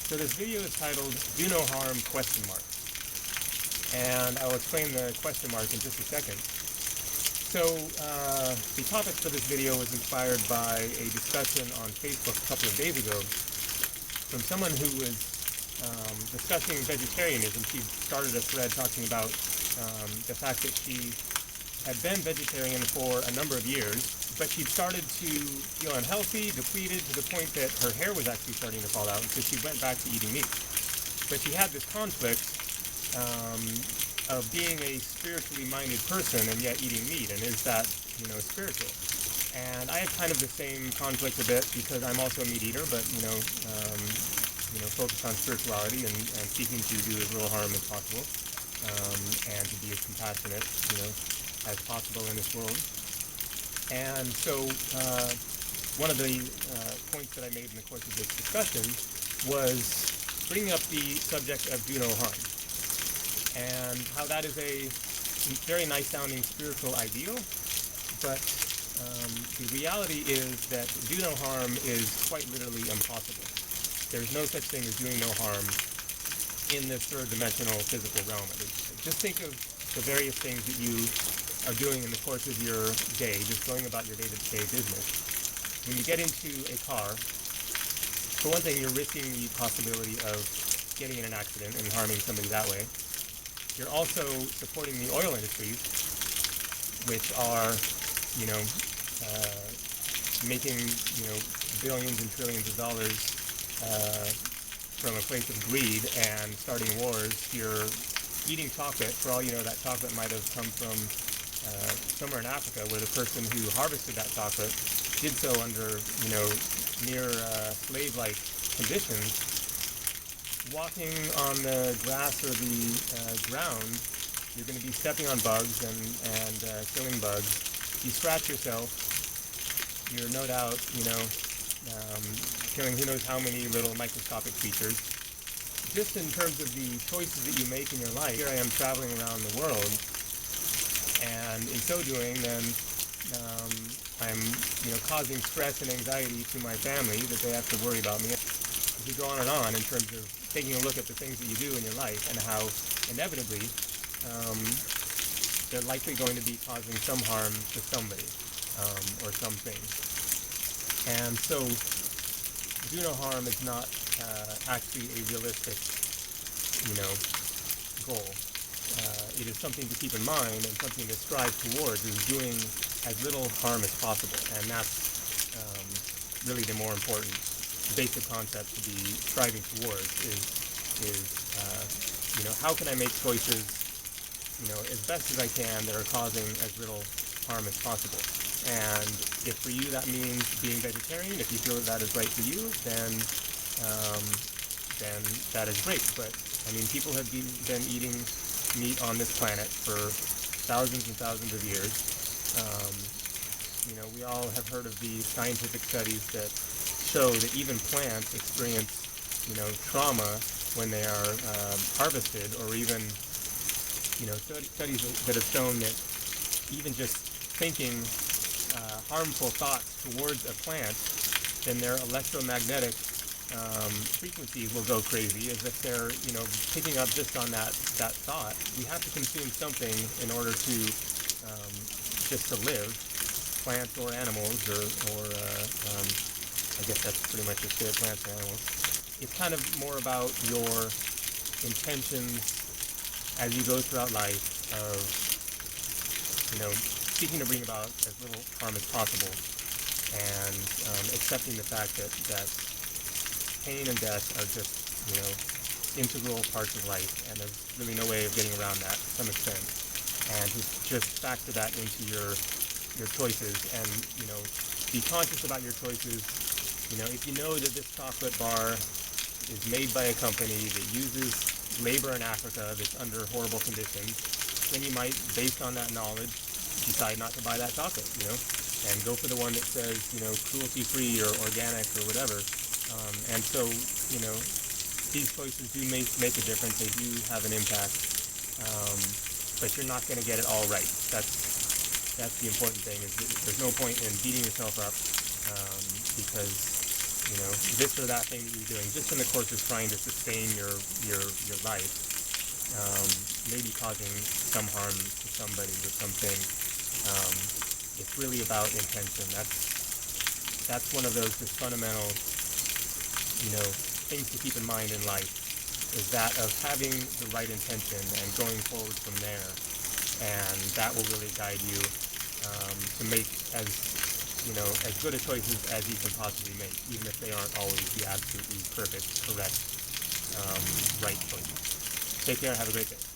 So this video is titled "Do No Harm?" And I will explain the question mark in just a second. So the topic for this video was inspired by a discussion on Facebook a couple of days ago from someone who was discussing vegetarianism. She started a thread talking about the fact that she had been vegetarian for a number of years, but she'd started to feel unhealthy, depleted, to the point that her hair was actually starting to fall out, and so she went back to eating meat. But she had this conflict of being a spiritually minded person and yet eating meat, and is that, spiritual? And I have kind of the same conflict a bit because I'm also a meat eater, but, focused on spirituality and seeking to do as little harm as possible, and to be as compassionate, as possible in this world. And so one of the points that I made in the course of this discussion was bringing up the subject of do no harm, and how that is a very nice sounding spiritual ideal, but the reality is that do no harm is quite literally impossible. There's no such thing as doing no harm in this third dimensional physical realm, at least. Just think of the various things that you are doing in the course of your day, just going about your day-to-day business. When you get into a car, for one thing, you're risking the possibility of getting in an accident and harming somebody that way. You're also supporting the oil industries, which are, making, billions and trillions of dollars from a place of greed and starting wars. You're eating chocolate. For all you know, that chocolate might have come from somewhere in Africa, where the person who harvested that chocolate did so under, near slave-like conditions. Walking on the grass or the ground, you're going to be stepping on bugs and killing bugs. You scratch yourself, you're no doubt, killing who knows how many little microscopic creatures. Just in terms of the choices that you make in your life, here I am traveling around the world, and in so doing, then I'm, causing stress and anxiety to my family that they have to worry about me. If you go on and on in terms of taking a look at the things that you do in your life and how inevitably they're likely going to be causing some harm to somebody or something. And so do no harm is not actually a realistic, goal. It is something to keep in mind and something to strive towards, is doing as little harm as possible. And that's really the more important basic concept to be striving towards is how can I make choices, as best as I can that are causing as little harm as possible. And if for you that means being vegetarian, if you feel that is right for you, then that is great. But people have been eating meat on this planet for thousands and thousands of years. We all have heard of the scientific studies that show that even plants experience, trauma when they are harvested, or even, studies that have shown that even just thinking harmful thoughts towards a plant, then their electromagnetic frequencies will go crazy, as if they're, picking up just on that thought. We have to consume something in order to just to live, plants or animals, or I guess that's pretty much just it, plants or animals. It's kind of more about your intentions as you go throughout life of, seeking to bring about as little harm as possible, and accepting the fact that pain and death are just, integral parts of life, and there's really no way of getting around that to some extent. And to just factor that into your choices, and, be conscious about your choices. If you know that this chocolate bar is made by a company that uses labor in Africa that's under horrible conditions, then you might, based on that knowledge, decide not to buy that chocolate, and go for the one that says, cruelty-free or organic or whatever. And so, these choices do make a difference. They do have an impact, but you're not going to get it all right. That's the important thing. Is that there's no point in beating yourself up because this or that thing that you're doing, just in the course of trying to sustain your life, maybe causing some harm to somebody or something. It's really about intention. That's one of those just fundamental, things to keep in mind in life, is that of having the right intention and going forward from there. And that will really guide you to make as good a choices as you can possibly make, even if they aren't always the absolutely perfect, correct, right choices. Take care. Have a great day.